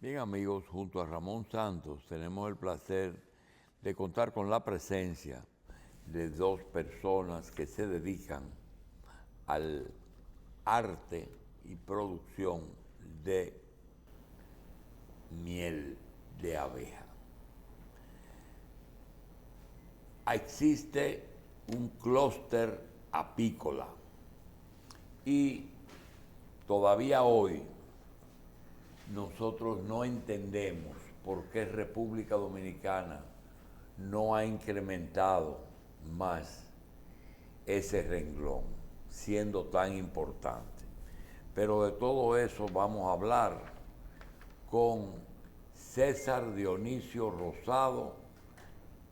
Bien amigos, junto a Ramón Santos tenemos el placer de contar con la presencia de dos personas que se dedican al arte y producción de miel de abeja. Existe un clúster apícola y todavía hoy nosotros no entendemos por qué República Dominicana no ha incrementado más ese renglón, siendo tan importante. Pero de todo eso vamos a hablar con César Dionisio Rosado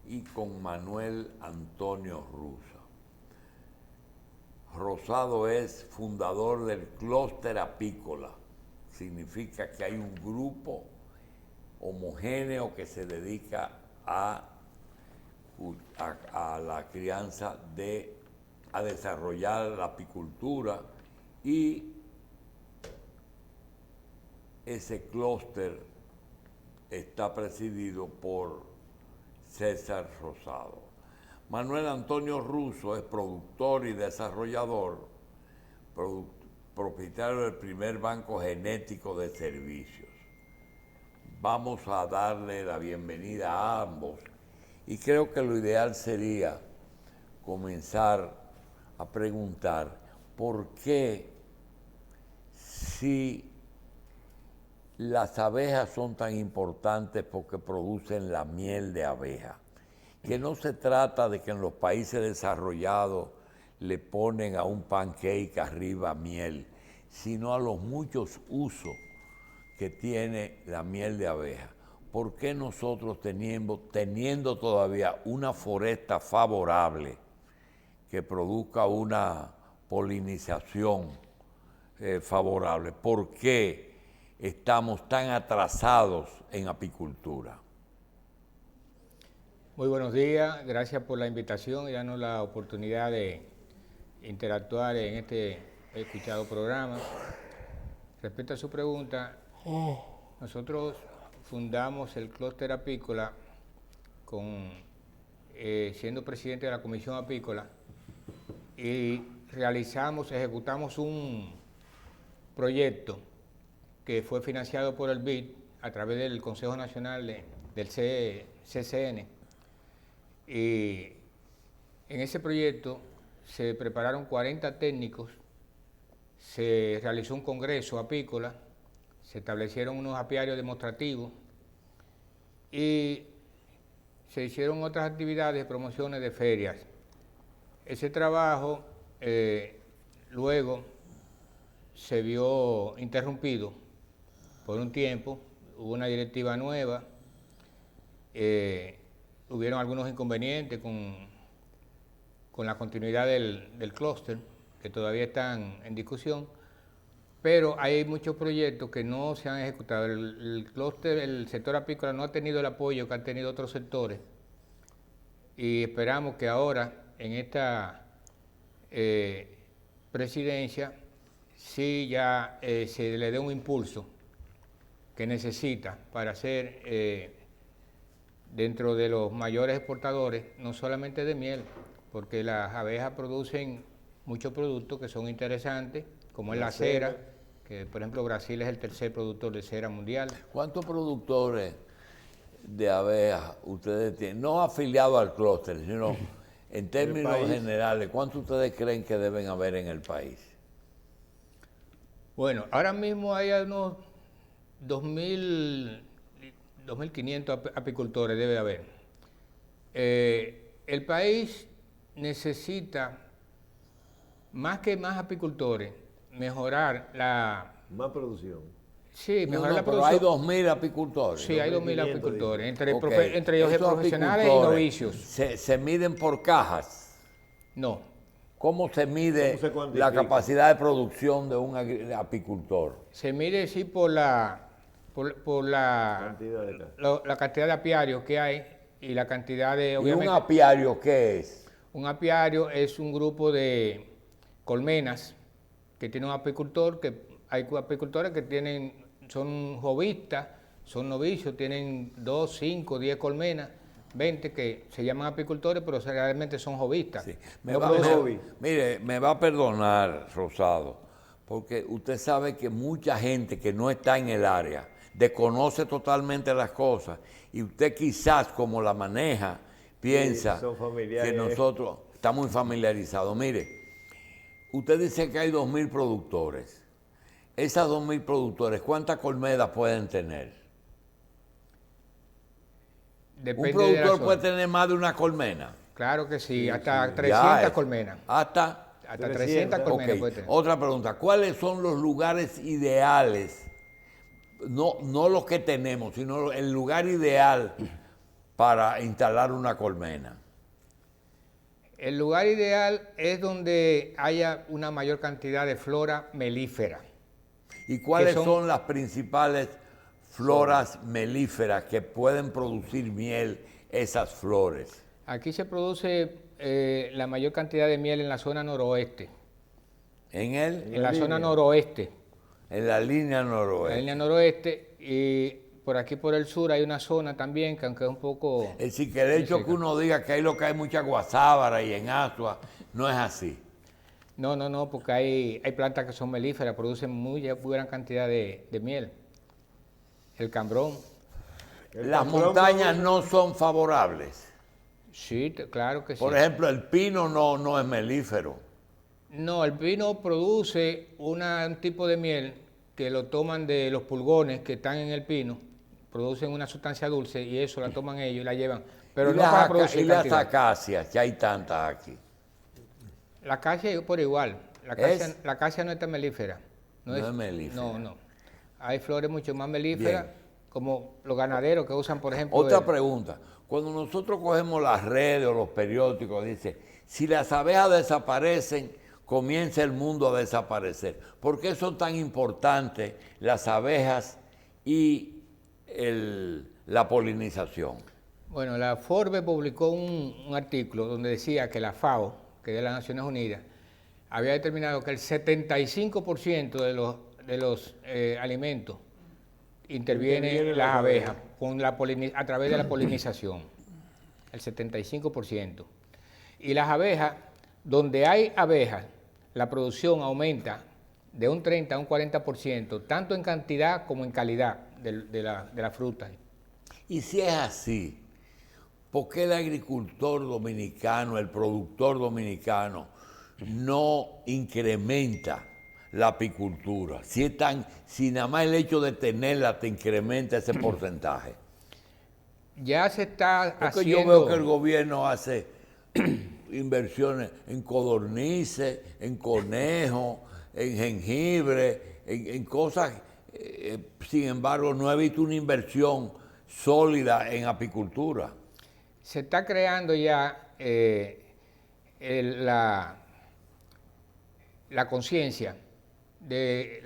y con Manuel Antonio Rusa. Rosado es fundador del clúster apícola. Significa que hay un grupo homogéneo que se dedica a la crianza a desarrollar la apicultura, y ese clúster está presidido por César Rosado. Manuel Antonio Russo es productor y desarrollador, propietario del primer banco genético de servicios. Vamos a darle la bienvenida a ambos y creo que lo ideal sería comenzar a preguntar por qué, si las abejas son tan importantes porque producen la miel de abeja, que no se trata de que en los países desarrollados le ponen a un pancake arriba miel, sino a los muchos usos que tiene la miel de abeja. ¿Por qué nosotros teniendo todavía una foresta favorable que produzca una polinización favorable, por qué estamos tan atrasados en apicultura? Muy buenos días, gracias por la invitación y darnos la oportunidad de interactuar en este escuchado programa. Respecto a su pregunta, nosotros fundamos el clúster apícola siendo presidente de la Comisión Apícola, y ejecutamos un proyecto que fue financiado por el BID a través del Consejo Nacional del CCN. Y en ese proyecto se prepararon 40 técnicos, se realizó un congreso apícola, se establecieron unos apiarios demostrativos y se hicieron otras actividades, promociones de ferias. Ese trabajo luego se vio interrumpido por un tiempo, hubo una directiva nueva, hubieron algunos inconvenientes con la continuidad del clúster, que todavía están en discusión, pero hay muchos proyectos que no se han ejecutado. El clúster, el sector apícola no ha tenido el apoyo que han tenido otros sectores, y esperamos que ahora, en esta presidencia, sí ya se le dé un impulso que necesita para ser dentro de los mayores exportadores, no solamente de miel, porque las abejas producen muchos productos que son interesantes, como es la cera, que por ejemplo Brasil es el tercer productor de cera mundial. ¿Cuántos productores de abejas ustedes tienen? No afiliados al clúster, sino en términos generales, ¿cuántos ustedes creen que deben haber en el país? Bueno, ahora mismo hay unos 2.500 apicultores, debe haber. El país necesita, más que más apicultores, mejorar la... Más producción. Sí, mejorar la pero producción. hay 2.000 apicultores. Sí, hay 2.000 apicultores, entre Okay. ellos Esos profesionales y apicultores novicios. ¿Se miden por cajas? No. ¿Cómo se mide ¿Cómo se cuantifica? la capacidad de producción de un apicultor? Se mide sí por la cantidad de apiarios que hay y la cantidad de... ¿Y un apiario qué es? Un apiario es un grupo de colmenas que tiene un apicultor, que hay apicultores que son hobbyistas, son novicios, tienen 2, 5, 10 colmenas, 20 que se llaman apicultores, pero realmente son hobbyistas. Sí. Mire, me va a perdonar, Rosado, porque usted sabe que mucha gente que no está en el área desconoce totalmente las cosas y usted quizás como la maneja piensa que nosotros estamos muy familiarizados. Mire, usted dice que hay 2.000 productores. Esas 2.000 productores, ¿cuántas colmenas pueden tener? Depende Un productor de puede tener más de una colmena. Claro que sí, hasta 300 colmenas. Hasta 300 colmenas okay. puede tener. Otra pregunta, ¿cuáles son los lugares ideales? No los que tenemos, sino el lugar ideal para instalar una colmena. El lugar ideal es donde haya una mayor cantidad de flora melífera. ¿Y cuáles son las principales floras melíferas que pueden producir miel, esas flores? Aquí se produce la mayor cantidad de miel en la zona noroeste. En la zona noroeste. En la línea noroeste. En la línea noroeste y por aquí por el sur hay una zona también que aunque es un poco... Es decir, que el hecho que uno diga que hay lo que hay mucha guasábara y en Asua, no es así. No, porque hay plantas que son melíferas, producen muy gran cantidad de miel. El cambrón. Las montañas no son favorables. Sí, claro que sí. Por ejemplo, el pino no es melífero. No, el pino produce un tipo de miel que lo toman de los pulgones que están en el pino, producen una sustancia dulce y eso la toman ellos y la llevan. Pero no para producir cantidad. Y las acacias, que hay tantas aquí. La acacia por igual. La acacia no es tan melífera. No es melífera. No. Hay flores mucho más melíferas, como los ganaderos que usan, por ejemplo... Otra pregunta. Cuando nosotros cogemos las redes o los periódicos, dice, si las abejas desaparecen, comienza el mundo a desaparecer. ¿Por qué son tan importantes las abejas y la polinización? Bueno, la Forbes publicó un artículo donde decía que la FAO, que es de las Naciones Unidas, había determinado que el 75% de los alimentos intervienen las abejas a través de la polinización, el 75%. Y las abejas, donde hay abejas, la producción aumenta de un 30 a un 40%, tanto en cantidad como en calidad de la fruta. Y si es así, ¿por qué el agricultor dominicano, el productor dominicano, no incrementa la apicultura? Si nada más el hecho de tenerla te incrementa ese porcentaje. Ya se está haciendo... Porque yo veo que el gobierno hace inversiones en codornices, en conejos, en jengibre, en cosas. Sin embargo, no he visto una inversión sólida en apicultura. Se está creando ya la conciencia de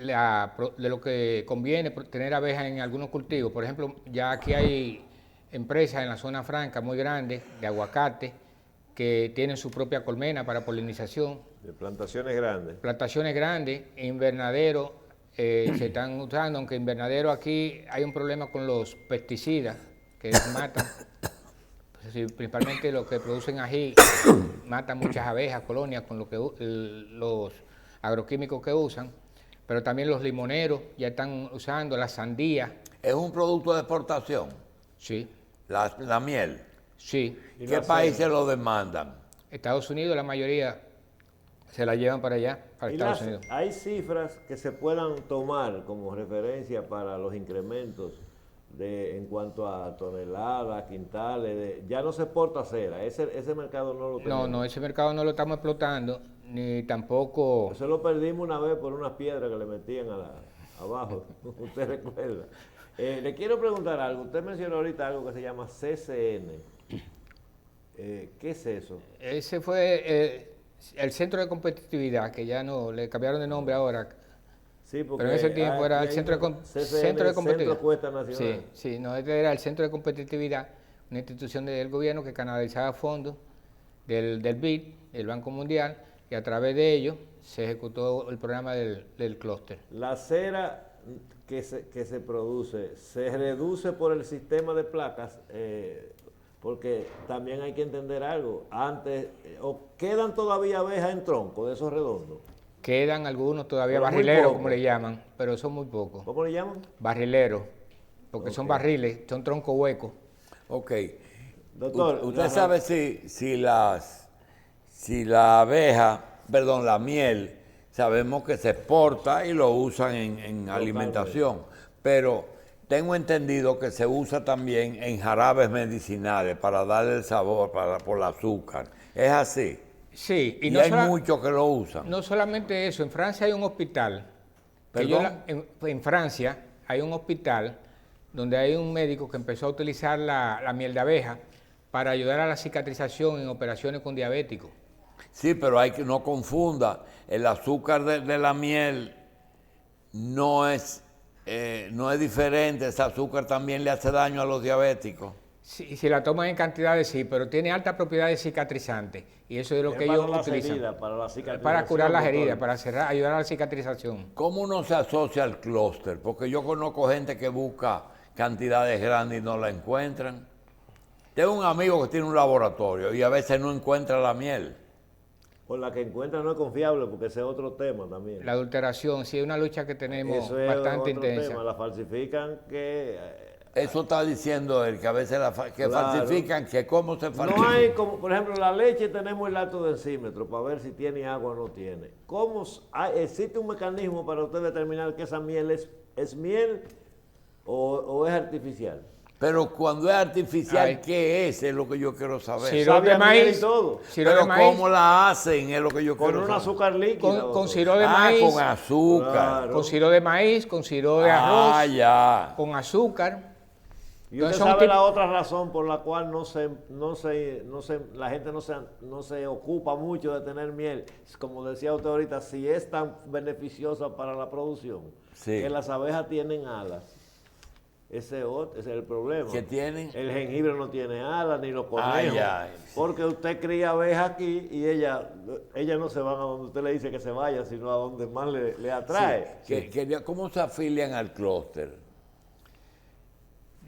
lo que conviene tener abejas en algunos cultivos. Por ejemplo, ya aquí hay empresas en la zona franca muy grandes de aguacate que tienen su propia colmena para polinización. De plantaciones grandes. Plantaciones grandes, invernaderos se están usando, aunque invernadero aquí hay un problema con los pesticidas que matan. Principalmente los que producen ají matan muchas abejas, colonias, con los agroquímicos que usan, pero también los limoneros ya están usando, la sandía. ¿Es un producto de exportación? Sí. La miel. Sí. ¿Qué países lo demandan? Estados Unidos, la mayoría se la llevan para allá, para Estados Unidos. ¿Hay cifras que se puedan tomar como referencia para los incrementos en cuanto a toneladas, quintales? Ya no se exporta cera, ese mercado no lo tenemos. No, ese mercado no lo estamos explotando, ni tampoco... Eso lo perdimos una vez por unas piedras que le metían abajo, usted recuerda. Le quiero preguntar algo, usted mencionó ahorita algo que se llama CCN. ¿Qué es eso? Ese fue el Centro de Competitividad, que ya no, le cambiaron de nombre ahora. Sí, porque pero en ese tiempo era el Centro de Competitividad. Centro Cuesta Nacional. Sí, no, este era el Centro de Competitividad, una institución del gobierno que canalizaba fondos del BID, el Banco Mundial, y a través de ello se ejecutó el programa del clúster. La cera que se produce se reduce por el sistema de placas, porque también hay que entender algo. Antes, o quedan todavía abejas en tronco de esos redondos. Quedan algunos todavía Pero muy barrileros, poco. como le llaman, pero son muy pocos. ¿Cómo le llaman? Barrileros, porque son Ok. barriles, son troncos huecos. Ok. Doctor, Usted sabe si la abeja, perdón, la miel, sabemos que se exporta y lo usan en alimentación, pero tengo entendido que se usa también en jarabes medicinales para darle el sabor, por el azúcar. ¿Es así? Sí, Y no hay muchos que lo usan. No solamente eso, en Francia hay un hospital. que ¿Perdón? en Francia hay un hospital donde hay un médico que empezó a utilizar la miel de abeja para ayudar a la cicatrización en operaciones con diabéticos. Sí, pero hay que no confunda. El azúcar de la miel no es diferente. Ese azúcar también le hace daño a los diabéticos. Si la toman en cantidades, sí, pero tiene altas propiedades cicatrizantes. Y eso es lo que ellos utilizan. Para la cicatrización, Para curar las doctor. heridas, para ayudar a la cicatrización. ¿Cómo uno se asocia al clúster? Porque yo conozco gente que busca cantidades grandes y no la encuentran. Tengo un amigo que tiene un laboratorio y a veces no encuentra la miel. Por la que encuentra no es confiable, porque ese es otro tema también. La adulteración, sí, es una lucha que tenemos Eso es bastante otro intensa. tema. La falsifican que... Eso está diciendo él, que a veces que Claro. falsifican, que cómo se falsifican. No hay, como por ejemplo, la leche tenemos el lactodensímetro para ver si tiene agua o no tiene. ¿Existe un mecanismo para usted determinar que esa miel es miel o es artificial? Pero cuando es artificial, Ay. ¿qué es? Es lo que yo quiero saber. Sirope Sabe de a miel maíz, y todo. sirope Pero de maíz, ¿cómo la hacen? Es lo que yo Con quiero un saber. azúcar líquido. con sirope de maíz, Con azúcar. Claro. con sirope de maíz, con sirope de Ah, arroz, ya. con azúcar. Y usted Entonces, son sabe tip- la otra razón por la cual la gente no se ocupa mucho de tener miel. Como decía usted ahorita, si es tan beneficiosa para la producción, Sí. que las abejas tienen alas. Ese es el problema. ¿Qué tienen? El jengibre no tiene alas, ni los conejos. ya. Porque usted cría abejas aquí y ellas no se van a donde usted le dice que se vaya, sino a donde más le atrae. Sí. ¿Cómo se afilian al clúster?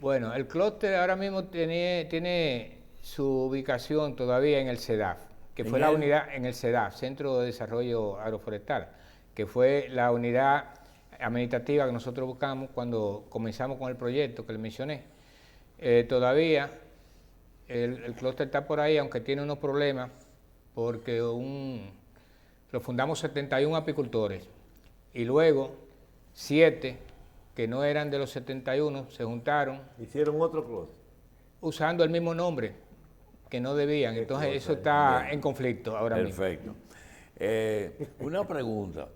Bueno, el clúster ahora mismo tiene su ubicación todavía en el CEDAF, que fue la unidad en el CEDAF, Centro de Desarrollo Agroforestal, que fue la unidad administrativa que nosotros buscamos cuando comenzamos con el proyecto que les mencioné. Todavía el clúster está por ahí, aunque tiene unos problemas, porque lo fundamos 71 apicultores y luego 7 que no eran de los 71 se juntaron Hicieron otro clúster. usando el mismo nombre que no debían. Entonces eso está en conflicto ahora mismo. Perfecto. Una pregunta.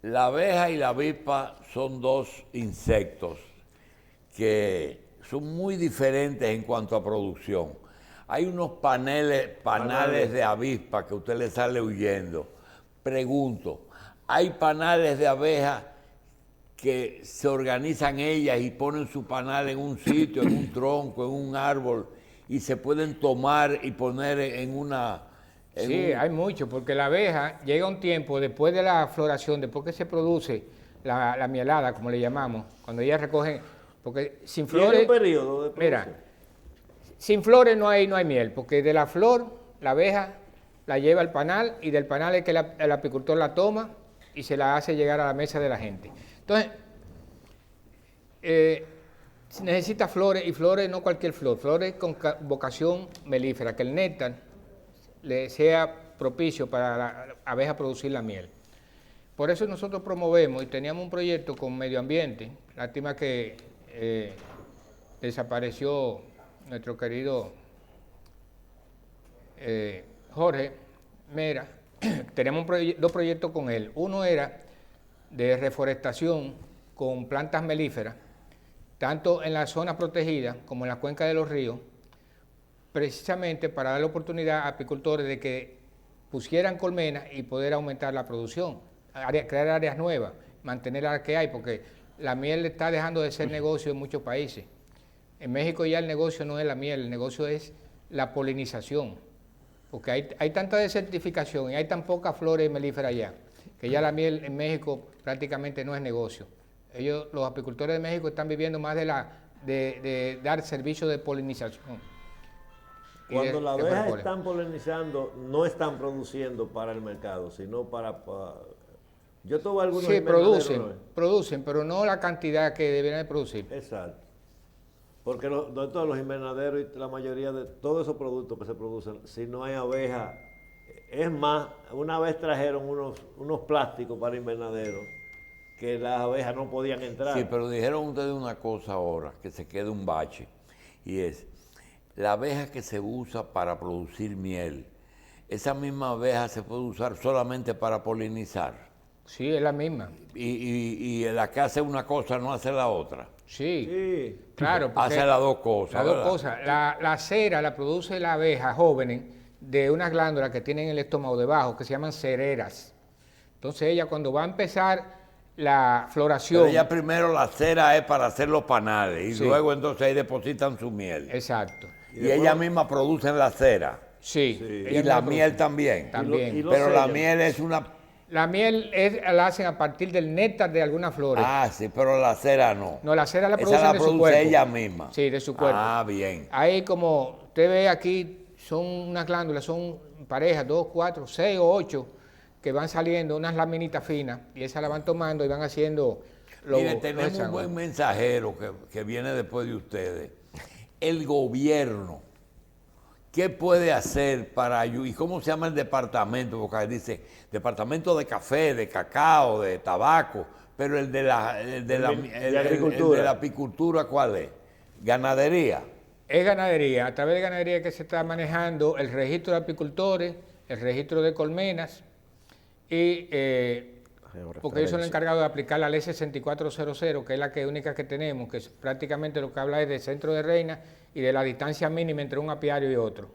La abeja y la avispa son dos insectos que son muy diferentes en cuanto a producción. Hay unos panales de avispa que usted le sale huyendo. Pregunto, ¿hay panales de abeja que se organizan ellas y ponen su panal en un sitio, en un tronco, en un árbol, y se pueden tomar y poner en una... Sí, hay mucho, porque la abeja llega un tiempo después de la floración, después que se produce la mielada, como le llamamos, cuando ellas recogen, porque sin ¿Tiene flores, un periodo de producción? mira, sin flores no hay miel, porque de la flor la abeja la lleva al panal y del panal es que el apicultor la toma y se la hace llegar a la mesa de la gente. Entonces, necesita flores, y flores no cualquier flor, flores con vocación melífera, que el néctar le sea propicio para la abeja producir la miel. Por eso nosotros promovemos y teníamos un proyecto con medio ambiente, lástima que desapareció nuestro querido Jorge Mera. Teníamos dos proyectos con él. Uno era de reforestación con plantas melíferas, tanto en las zonas protegidas como en la cuenca de los ríos, precisamente para dar la oportunidad a apicultores de que pusieran colmenas y poder aumentar la producción, crear áreas nuevas, mantener las que hay, porque la miel está dejando de ser negocio en muchos países. En México ya el negocio no es la miel, el negocio es la polinización, porque hay tanta desertificación y hay tan pocas flores melíferas allá, que ya la miel en México prácticamente no es negocio. Los apicultores de México están viviendo más de dar servicio de polinización. Cuando las abejas están polinizando, no están produciendo para el mercado, sino yo tuve algunos Sí, invernaderos. producen, pero no la cantidad que deberían de producir. Exacto. Porque todos los invernaderos y la mayoría de todos esos productos que se producen, si no hay abejas, es más, una vez trajeron unos plásticos para invernaderos que las abejas no podían entrar. Sí, pero dijeron ustedes una cosa ahora, que se queda un bache, y es, la abeja que se usa para producir miel, esa misma abeja se puede usar solamente para polinizar. Sí, es la misma. Y la que hace una cosa no hace la otra. Sí, claro. Hace las dos cosas. Las dos cosas. La cera la produce la abeja joven de unas glándulas que tienen el estómago debajo, que se llaman cereras. Entonces ella cuando va a empezar la floración... Pero ella primero la cera es para hacer los panales y Sí. luego entonces ahí depositan su miel. Exacto. Y ella misma produce la cera. Sí. Y la miel también. También. Pero la miel es una... La miel la hacen a partir del néctar de algunas flores. Ah, sí, pero la cera no. No, la cera la Esa producen la de su produce cuerpo. ella misma. Sí, de su cuerpo. Ah, bien. Ahí como usted ve aquí, son unas glándulas, son parejas, 2, 4, 6 o 8, que van saliendo unas laminitas finas y esas la van tomando y van haciendo... Mire, tenemos un buen mensajero que viene después de ustedes. El gobierno, ¿qué puede hacer para ayudar? ¿Y cómo se llama el departamento? Porque ahí dice departamento de café, de cacao, de tabaco, pero el de la agricultura. el de la apicultura, ¿cuál es? Ganadería. Es ganadería, a través de ganadería que se está manejando el registro de apicultores, el registro de colmenas y... porque ellos son los encargados de aplicar la ley 6400, que es la única que tenemos, que es prácticamente lo que habla es del centro de reina y de la distancia mínima entre un apiario y otro.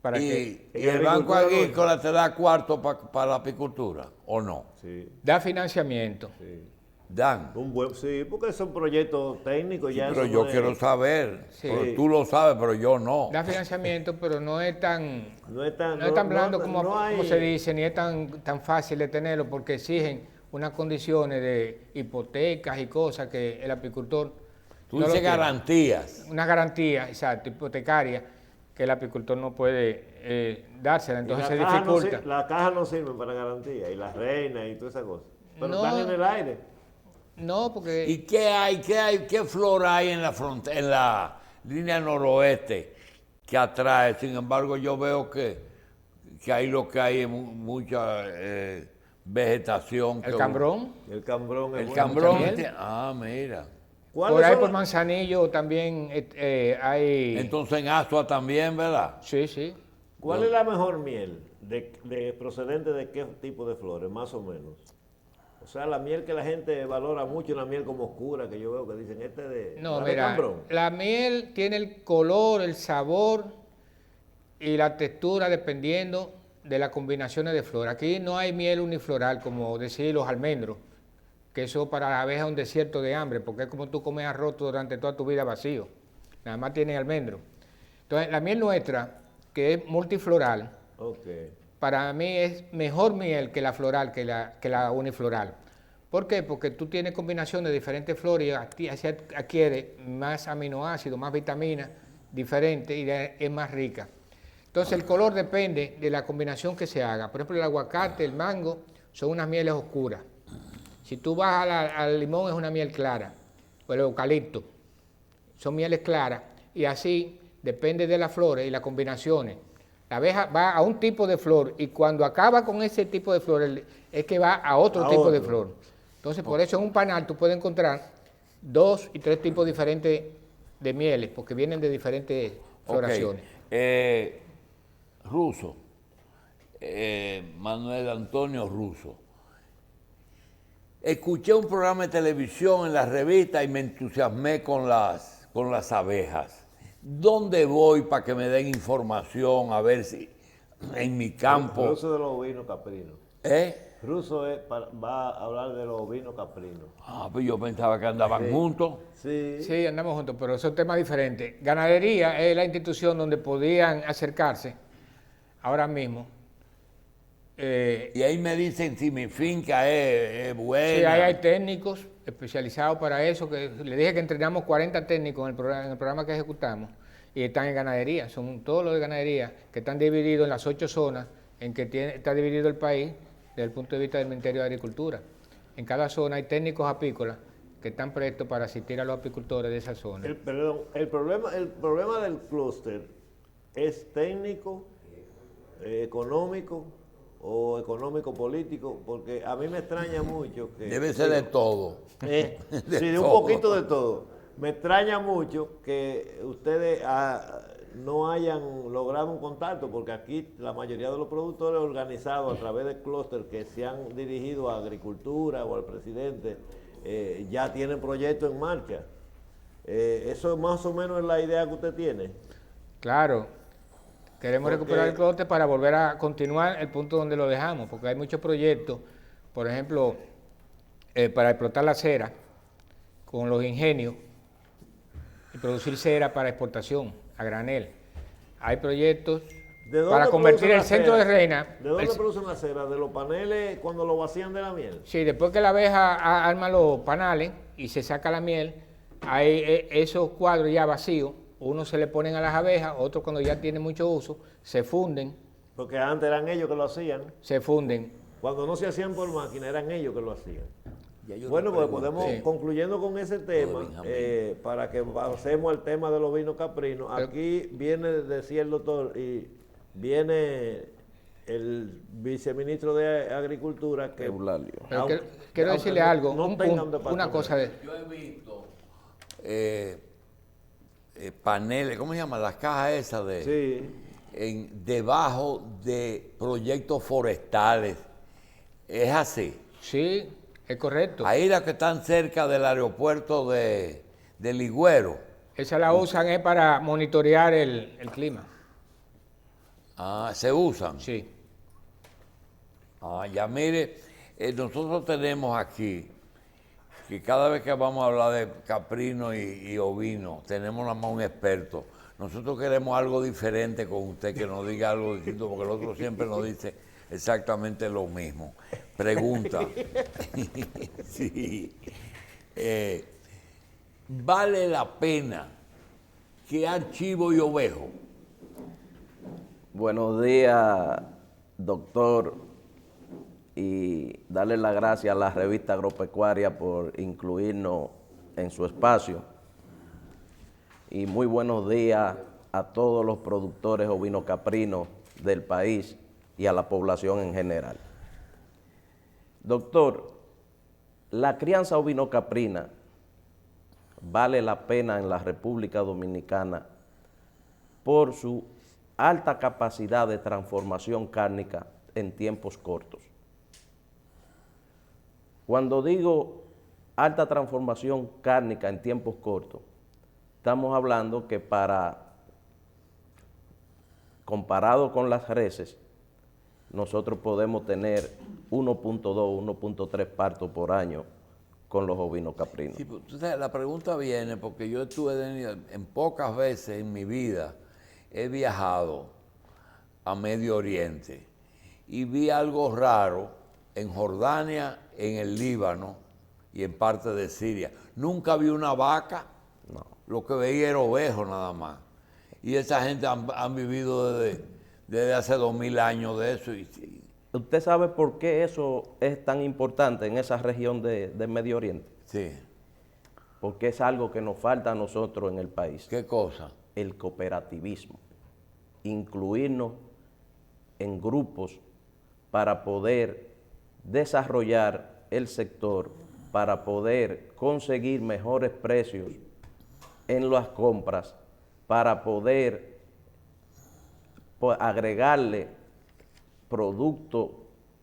Para Y el Banco Agrícola te da cuarto para la apicultura, ¿o no? Sí, da financiamiento. sí. Dan. Sí, porque son proyectos técnicos Sí, ya. pero eso yo no es- quiero saber. Sí. Pero tú lo sabes, pero yo no. Da financiamiento, pero no es tan, No es tan, no es tan blando como, no hay- como se dice, ni es tan fácil de tenerlo, porque exigen unas condiciones de hipotecas y cosas que el apicultor... Tú no lo dices tiene. garantías. Una garantía, exacto, hipotecaria, que el apicultor no puede dársela, y entonces la se caja dificulta. la caja no sirve para garantía, y las reinas y todas esas cosas. Pero No. están en el aire. No, porque ¿Y qué flora hay en la frontera, en la línea noroeste que atrae? Sin embargo, yo veo que ahí lo que hay es mucha vegetación. el cambrón, El cambrón es El bueno. cambrón. Mucha miel. Mira. por ¿Cuáles ahí son por las- Manzanillo también hay... Entonces en Asua también, ¿verdad? Sí, sí. ¿Cuál es la mejor miel procedente de qué tipo de flores, más o menos? O sea, la miel que la gente valora mucho, una miel como oscura, que yo veo que dicen, No, la de mira, cambrón. la miel tiene el color, el sabor y la textura dependiendo de las combinaciones de flor. Aquí no hay miel unifloral, como decir los almendros, que eso para la abeja es un desierto de hambre, porque es como tú comes arroz durante toda tu vida vacío. Nada más tiene almendro. Entonces, la miel nuestra, que es multifloral, Ok. para mí es mejor miel que la floral, que la unifloral. ¿Por qué? Porque tú tienes combinaciones de diferentes flores y así adquiere más aminoácidos, más vitaminas diferentes y es más rica. Entonces el color depende de la combinación que se haga. Por ejemplo, el aguacate, el mango, son unas mieles oscuras. Si tú vas al limón es una miel clara, o el eucalipto, son mieles claras y así depende de las flores y las combinaciones. La abeja va a un tipo de flor y cuando acaba con ese tipo de flor es que va a otro tipo de flor. Entonces, por eso en un panal tú puedes encontrar 2 y 3 tipos diferentes de mieles, porque vienen de diferentes floraciones. Russo, Manuel Antonio Russo. Escuché un programa de televisión en la revista y me entusiasmé con las abejas. ¿Dónde voy para que me den información a ver si en mi campo? Ruso de los ovinos caprinos. Ruso va a hablar de los ovinos caprinos. Pues yo pensaba que andaban juntos. Sí. Sí, andamos juntos, pero son temas diferentes. Ganadería es la institución donde podían acercarse ahora mismo. Y ahí me dicen si mi finca es buena. Sí, ahí hay técnicos especializados para eso, que le dije que entrenamos 40 técnicos en el programa que ejecutamos, y están en ganadería, son todos los de ganadería, que están divididos en las 8 zonas en que está dividido el país desde el punto de vista del Ministerio de Agricultura. En cada zona hay técnicos apícolas que están prestos para asistir a los apicultores de esa zona. El problema del clúster es técnico, económico o económico-político, porque a mí me extraña mucho que... Debe ser de todo. Sí, de un todo. poquito de todo. Me extraña mucho que ustedes no hayan logrado un contacto, porque aquí la mayoría de los productores organizados a través del clúster que se han dirigido a agricultura o al presidente, ya tienen proyectos en marcha. Eso más o menos es la idea que usted tiene. Claro, queremos recuperar el clúster para volver a continuar el punto donde lo dejamos, porque hay muchos proyectos, por ejemplo, para explotar la cera con los ingenios y producir cera para exportación a granel. Hay proyectos para convertir el centro de Reina. ¿De dónde producen la cera? ¿De los paneles cuando lo vacían de la miel? Sí, después que la abeja arma los panales y se saca la miel, hay esos cuadros ya vacíos, unos se le ponen a las abejas, otros cuando ya tienen mucho uso, se funden. Porque antes eran ellos que lo hacían. Se funden. Cuando no se hacían por máquina, eran ellos que lo hacían. Bueno, pues podemos, concluyendo con ese tema, para que pasemos al tema de los vinos caprinos. Aquí viene, decía el doctor, y viene el viceministro de Agricultura, que... Pero quiero decirle algo, una cosa de... Yo he visto paneles, ¿cómo se llama? Las cajas esas de... Sí. Debajo de proyectos forestales. ¿Es así? Sí, es correcto. Ahí las que están cerca del aeropuerto de Ligüero. Esa la usan es para monitorear el clima. Ah, ¿se usan? Sí. Ah, ya mire, nosotros tenemos aquí que cada vez que vamos a hablar de caprino y ovino, tenemos nada más un experto. Nosotros queremos algo diferente con usted, que nos diga algo distinto, porque el otro siempre nos dice exactamente lo mismo. Pregunta. Sí. ¿Vale la pena criar chivo y ovejo? Buenos días, doctor, y darle las gracias a la revista Agropecuaria por incluirnos en su espacio. Y muy buenos días a todos los productores ovino-caprinos del país y a la población en general. Doctor, la crianza ovino-caprina vale la pena en la República Dominicana por su alta capacidad de transformación cárnica en tiempos cortos. Cuando digo alta transformación cárnica en tiempos cortos, estamos hablando que comparado con las reses, nosotros podemos tener 1.2, 1.3 partos por año con los ovinos caprinos. Sí, pues, la pregunta viene porque yo en pocas veces en mi vida he viajado a Medio Oriente y vi algo raro en Jordania, en el Líbano y en parte de Siria. Nunca vi una vaca, No. Lo que veía era ovejo nada más. Y esa gente han vivido desde hace 2000 años de eso. ¿Usted sabe por qué eso es tan importante en esa región de Medio Oriente? Sí. Porque es algo que nos falta a nosotros en el país. ¿Qué cosa? El cooperativismo. Incluirnos en grupos para poder desarrollar el sector, para poder conseguir mejores precios en las compras, para poder agregarle productos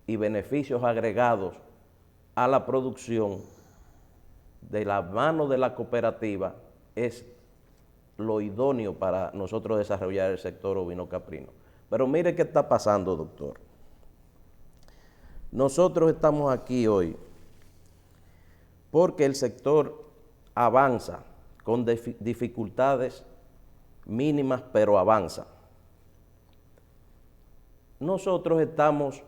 y beneficios agregados a la producción de la mano de la cooperativa, es lo idóneo para nosotros desarrollar el sector ovino-caprino. Pero mire qué está pasando, doctor. Nosotros estamos aquí hoy porque el sector avanza con dificultades mínimas, pero avanza. Nosotros estamos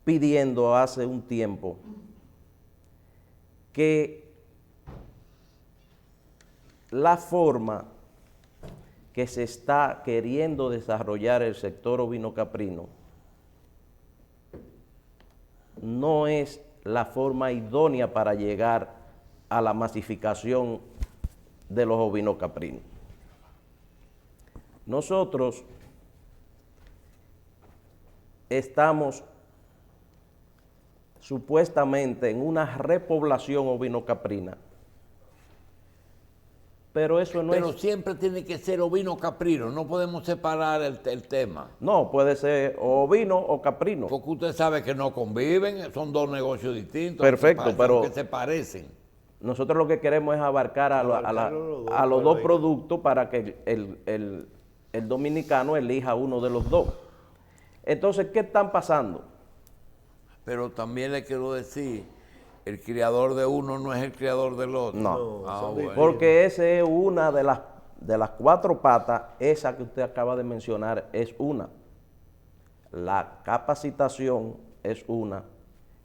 pidiendo hace un tiempo que la forma que se está queriendo desarrollar el sector ovino caprino no es la forma idónea para llegar a la masificación de los ovinos caprinos. Nosotros estamos supuestamente en una repoblación ovino-caprina, pero eso no Pero es... siempre tiene que ser ovino caprino, no podemos separar el tema. No, puede ser o ovino o caprino. Porque usted sabe que no conviven, son dos negocios distintos. Perfecto, pero- que se parecen. Nosotros lo que queremos es abarcar a los dos productos para que el dominicano elija uno de los dos. Entonces, ¿qué están pasando? Pero también le quiero decir, el criador de uno no es el criador del otro. No. Bueno. Porque esa es una de las cuatro patas, esa que usted acaba de mencionar es una. La capacitación es una,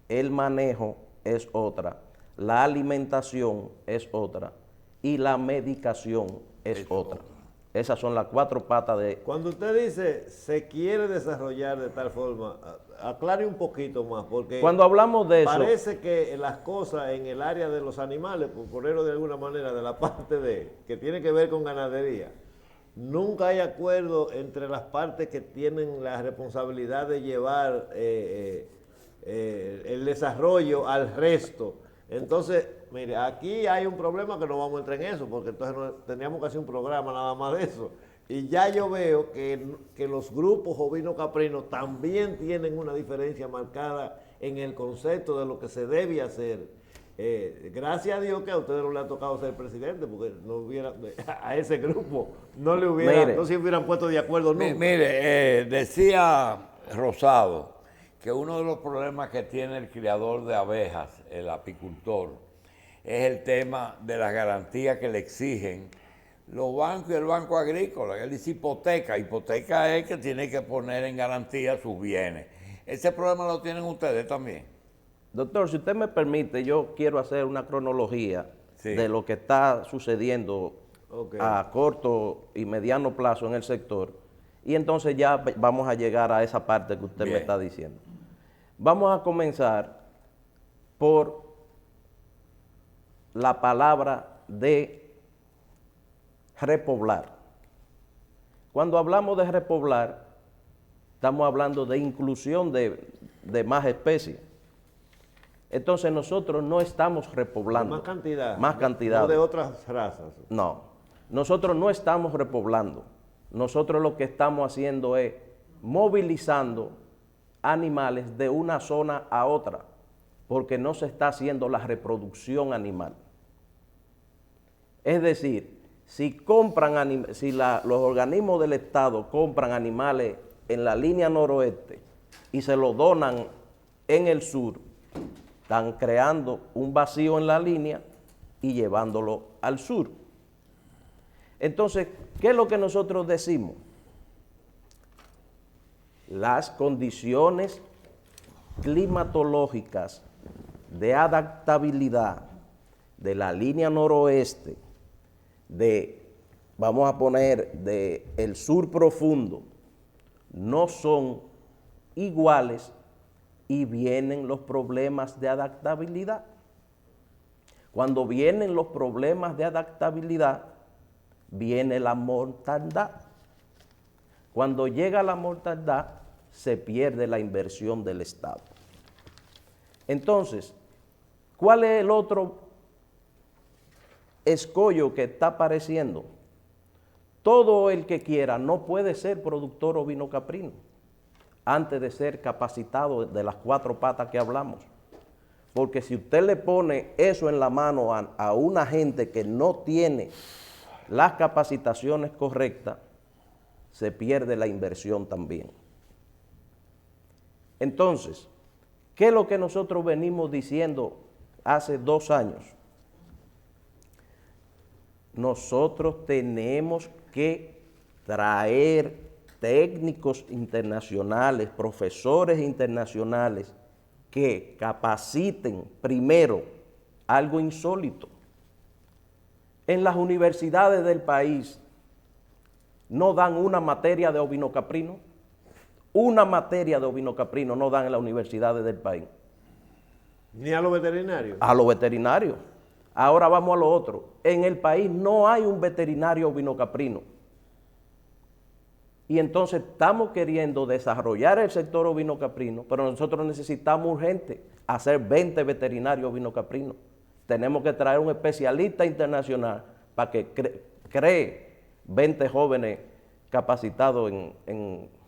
el manejo es otra, la alimentación es otra y la medicación es otra. Esas son las cuatro patas de... Cuando usted dice se quiere desarrollar de tal forma, aclare un poquito más, porque Cuando hablamos de eso... parece que las cosas en el área de los animales, por ponerlo de alguna manera, de la parte que tiene que ver con ganadería, nunca hay acuerdo entre las partes que tienen la responsabilidad de llevar el desarrollo al resto. Entonces, mire, aquí hay un problema que no vamos a entrar en eso, porque entonces tendríamos que hacer un programa nada más de eso. Y ya yo veo que los grupos ovino-caprinos también tienen una diferencia marcada en el concepto de lo que se debe hacer. Gracias a Dios que a ustedes no le ha tocado ser presidente, porque no hubiera, a ese grupo no se hubieran puesto de acuerdo nunca. Mire, decía Rosado que uno de los problemas que tiene el criador de abejas, el apicultor, es el tema de las garantías que le exigen los bancos y el Banco Agrícola. Él dice hipoteca. Hipoteca es que tiene que poner en garantía sus bienes. Ese problema lo tienen ustedes también. Doctor, si usted me permite, yo quiero hacer una cronología de lo que está sucediendo a corto y mediano plazo en el sector, y entonces ya vamos a llegar a esa parte que usted me está diciendo. Vamos a comenzar por la palabra de repoblar. Cuando hablamos de repoblar, estamos hablando de inclusión de más especies. Entonces nosotros no estamos repoblando. Más cantidad. Más cantidad. No de otras razas. No, nosotros no estamos repoblando. Nosotros lo que estamos haciendo es movilizando animales de una zona a otra, porque no se está haciendo la reproducción animal. Es decir, si los organismos del Estado compran animales en la línea noroeste y se lo donan en el sur, están creando un vacío en la línea y llevándolo al sur. Entonces, ¿qué es lo que nosotros decimos? Las condiciones climatológicas de adaptabilidad de la línea noroeste, vamos a poner, del sur profundo, no son iguales y vienen los problemas de adaptabilidad. Cuando vienen los problemas de adaptabilidad, viene la mortandad. Cuando llega la mortandad, se pierde la inversión del Estado. Entonces, ¿cuál es el otro escollo que está apareciendo? Todo el que quiera no puede ser productor ovino caprino antes de ser capacitado de las cuatro patas que hablamos. Porque si usted le pone eso en la mano a una gente que no tiene las capacitaciones correctas, se pierde la inversión también. Entonces, ¿qué es lo que nosotros venimos diciendo hace 2 años? Nosotros tenemos que traer técnicos internacionales, profesores internacionales, que capaciten primero algo insólito. En las universidades del país no dan una materia de ovinocaprino. Una materia de ovinocaprino no dan en las universidades del país. Ni a los veterinarios. A los veterinarios. Ahora vamos a lo otro. En el país no hay un veterinario ovinocaprino. Y entonces estamos queriendo desarrollar el sector ovinocaprino, pero nosotros necesitamos urgente hacer 20 veterinarios ovinocaprinos. Tenemos que traer un especialista internacional para que cree 20 jóvenes capacitados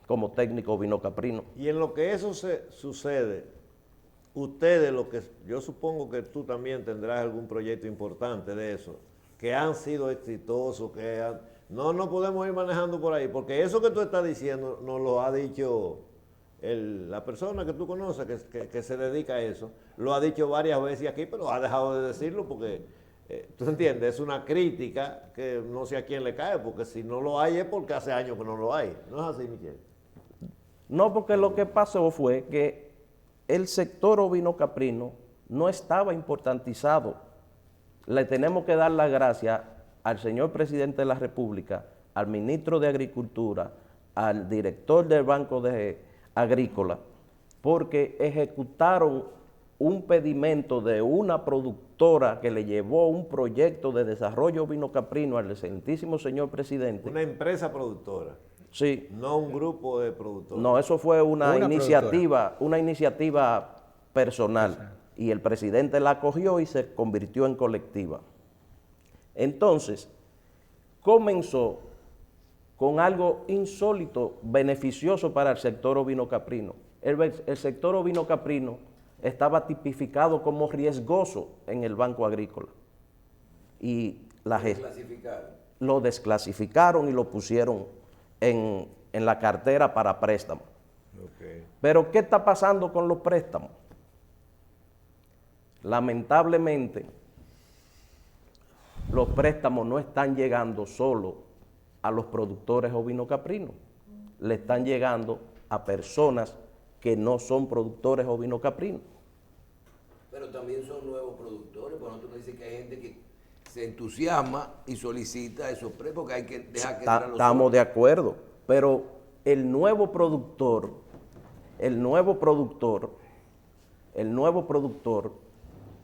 como técnico ovinocaprino. Y en lo que eso sucede, ustedes, yo supongo que tú también tendrás algún proyecto importante de eso, que han sido exitosos, no podemos ir manejando por ahí, porque eso que tú estás diciendo nos lo ha dicho la persona que tú conoces, que se dedica a eso, lo ha dicho varias veces aquí, pero ha dejado de decirlo porque, tú entiendes, es una crítica que no sé a quién le cae, porque si no lo hay es porque hace años que no lo hay. ¿No es así, Michelle? No, porque lo que pasó fue que el sector ovino-caprino no estaba importantizado. Le tenemos que dar las gracias al señor presidente de la República, al ministro de Agricultura, al director del Banco Agrícola, porque ejecutaron un pedimento de una productora que le llevó un proyecto de desarrollo ovino-caprino al excelentísimo señor presidente. Una empresa productora. Sí. No un grupo de productores. No, eso fue una iniciativa personal. Y el presidente la acogió y se convirtió en colectiva. Entonces, comenzó con algo insólito, beneficioso para el sector ovino-caprino. El sector ovino-caprino estaba tipificado como riesgoso en el Banco Agrícola. Y lo desclasificaron y lo pusieron en la cartera para préstamos. Okay. Pero ¿qué está pasando con los préstamos? Lamentablemente, los préstamos no están llegando solo a los productores ovino-caprinos, le están llegando a personas que no son productores ovino-caprinos. Pero también son nuevos productores, por nosotros nos dice que hay gente que se entusiasma y solicita esos préstamos, porque hay que dejar que entrar los Estamos otros. de acuerdo, pero el nuevo productor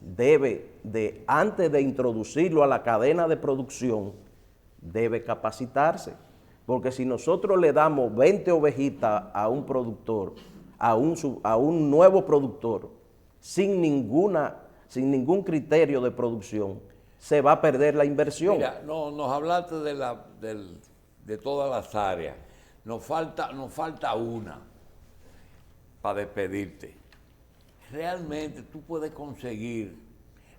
debe de, antes de introducirlo a la cadena de producción, debe capacitarse. Porque si nosotros le damos 20 ovejitas a un productor, a un nuevo productor, sin ningún criterio de producción, se va a perder la inversión. Mira, nos hablaste de todas las áreas. Nos falta una para despedirte. Realmente tú puedes conseguir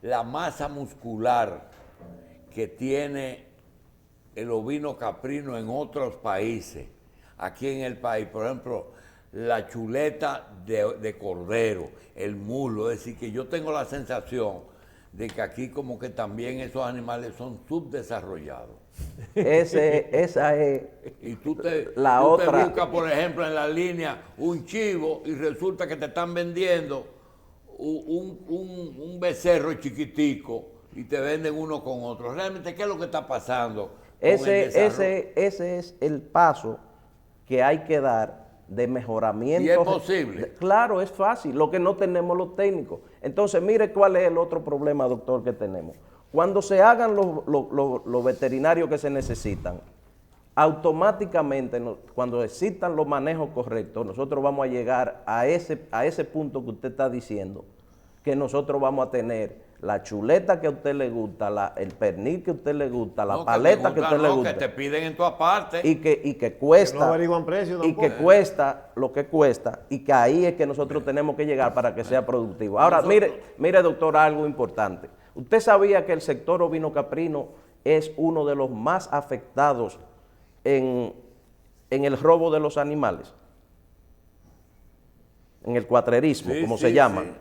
la masa muscular que tiene el ovino caprino en otros países, aquí en el país. Por ejemplo, la chuleta de cordero, el muslo. Es decir, que yo tengo la sensación de que aquí como que también esos animales son subdesarrollados. Esa es Y tú te otra. buscas, por ejemplo, en la línea un chivo y resulta que te están vendiendo un becerro chiquitico y te venden uno con otro. Realmente, ¿qué es lo que está pasando con el desarrollo? Ese es el paso que hay que dar de mejoramiento. ¿Y es posible? Claro, es fácil, lo que no tenemos los técnicos. Entonces, mire cuál es el otro problema, doctor, que tenemos. Cuando se hagan los veterinarios que se necesitan, automáticamente, cuando existan los manejos correctos, nosotros vamos a llegar a ese punto que usted está diciendo, que nosotros vamos a tener la chuleta que a usted le gusta, el pernil que a usted le gusta, la paleta que a usted le gusta. Que te piden en todas partes. Y que cuesta. Que no averiguan precio Y que cuesta lo que cuesta, y que ahí es que nosotros tenemos que llegar para que sea productivo. Ahora, mire, doctor, algo importante. ¿Usted sabía que el sector ovino-caprino es uno de los más afectados en el robo de los animales? En el cuatrerismo, como se llama. Sí.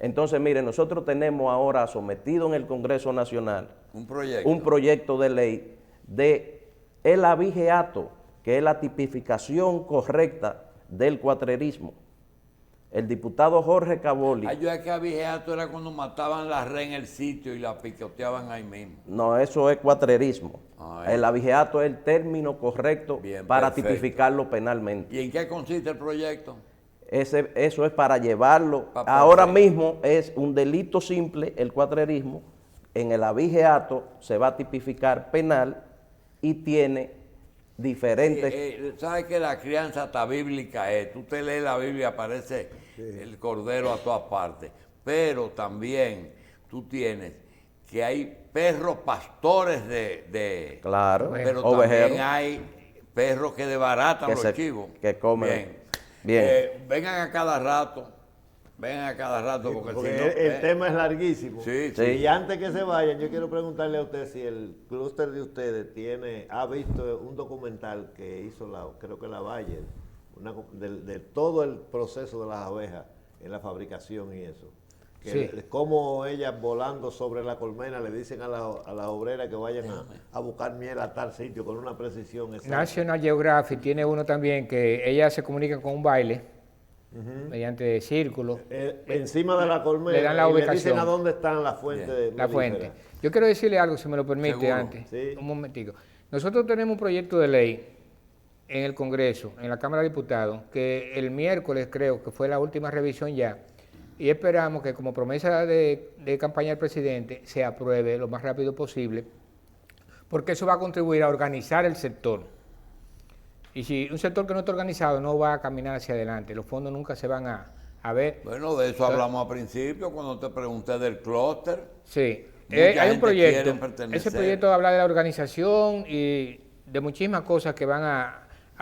Entonces, mire, nosotros tenemos ahora sometido en el Congreso Nacional un proyecto de ley de el abigeato, que es la tipificación correcta del cuatrerismo. El diputado Jorge Caboli, Ayuda que abigeato era cuando mataban la red en el sitio y la picoteaban ahí mismo. no, eso es cuatrerismo. Ay. El abigeato es el término correcto Bien, para perfecto. tipificarlo penalmente. ¿Y en qué consiste el proyecto? Eso es para llevarlo. Perfecto. Ahora mismo es un delito simple, el cuatrerismo. En el abigeato se va a tipificar penal y tiene diferentes... ¿Sabes que la crianza hasta bíblica es? Tú te lees la Biblia, aparece el cordero a todas partes. Pero también tú tienes que hay perros pastores Claro, pero ovejeros. también hay perros que desbaratan Que los chivos. que comen. Bien. Bien. Vengan a cada rato, porque Porque si no... el tema es larguísimo. Sí, sí. Y antes que se vayan, yo quiero preguntarle a usted si el clúster de ustedes ha visto un documental que hizo creo que la Bayer, de todo el proceso de las abejas en la fabricación y eso. Sí. Cómo ellas volando sobre la colmena le dicen a las obreras que vayan a buscar miel a tal sitio con una precisión exacta. National Geographic tiene uno también que ellas se comunican con un baile mediante círculos. Encima de la colmena Le dan la y le ubicación. dicen a dónde están las fuentes La melíferas. fuente. Yo quiero decirle algo, si me lo permite, Seguro. antes. Sí. Un momentico. Nosotros tenemos un proyecto de ley en el Congreso, en la Cámara de Diputados, que el miércoles creo que fue la última revisión ya, y esperamos que como promesa de campaña del presidente se apruebe lo más rápido posible, porque eso va a contribuir a organizar el sector. Y si un sector que no está organizado no va a caminar hacia adelante, los fondos nunca se van a ver. Bueno, de eso hablamos al principio, cuando te pregunté del clúster. Sí, Mucha hay un gente proyecto. quiere pertenecer. Ese proyecto habla de la organización y de muchísimas cosas que van a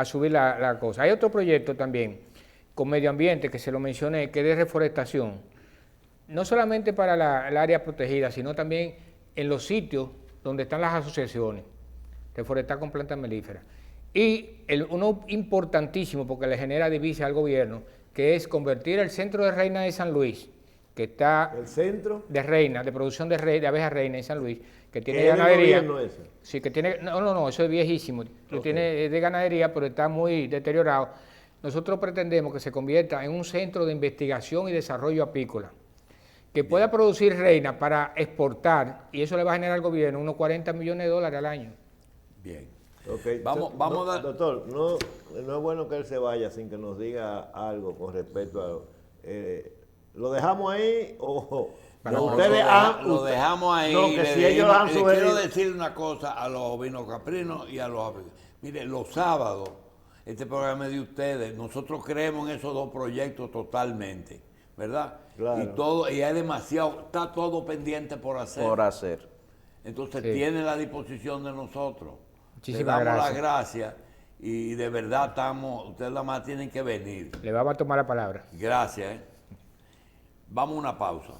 subir la cosa. Hay otro proyecto también con medio ambiente que se lo mencioné, que es de reforestación. No solamente para el área protegida, sino también en los sitios donde están las asociaciones. Reforestar con plantas melíferas. Y uno importantísimo, porque le genera divisa al gobierno, que es convertir el centro de Reina de San Luis, que está El centro. de reina, de producción de abejas reina en San Luis, que tiene ¿Es del ganadería. gobierno ese? Sí, que tiene, no, eso es viejísimo. Lo tiene de ganadería, pero está muy deteriorado. Nosotros pretendemos que se convierta en un centro de investigación y desarrollo apícola, que pueda producir reina para exportar, y eso le va a generar al gobierno unos 40 millones de dólares al año. Bien. Okay. Vamos a dar... Doctor, no es bueno que él se vaya sin que nos diga algo con respecto a... ¿Lo dejamos ahí o...? No, ustedes lo dejamos ahí. No, que si ellos han le sugerido... quiero decir una cosa a los ovinos caprinos y a los... Mire, los sábados, este programa es de ustedes, nosotros creemos en esos dos proyectos totalmente, ¿verdad? Claro. Y hay demasiado, está todo pendiente por hacer. Por hacer. Entonces Sí. tiene la disposición de nosotros. Muchísimas Le damos gracias. las gracias y de verdad ustedes nada más tienen que venir. Le vamos a tomar la palabra. Gracias. Vamos a una pausa.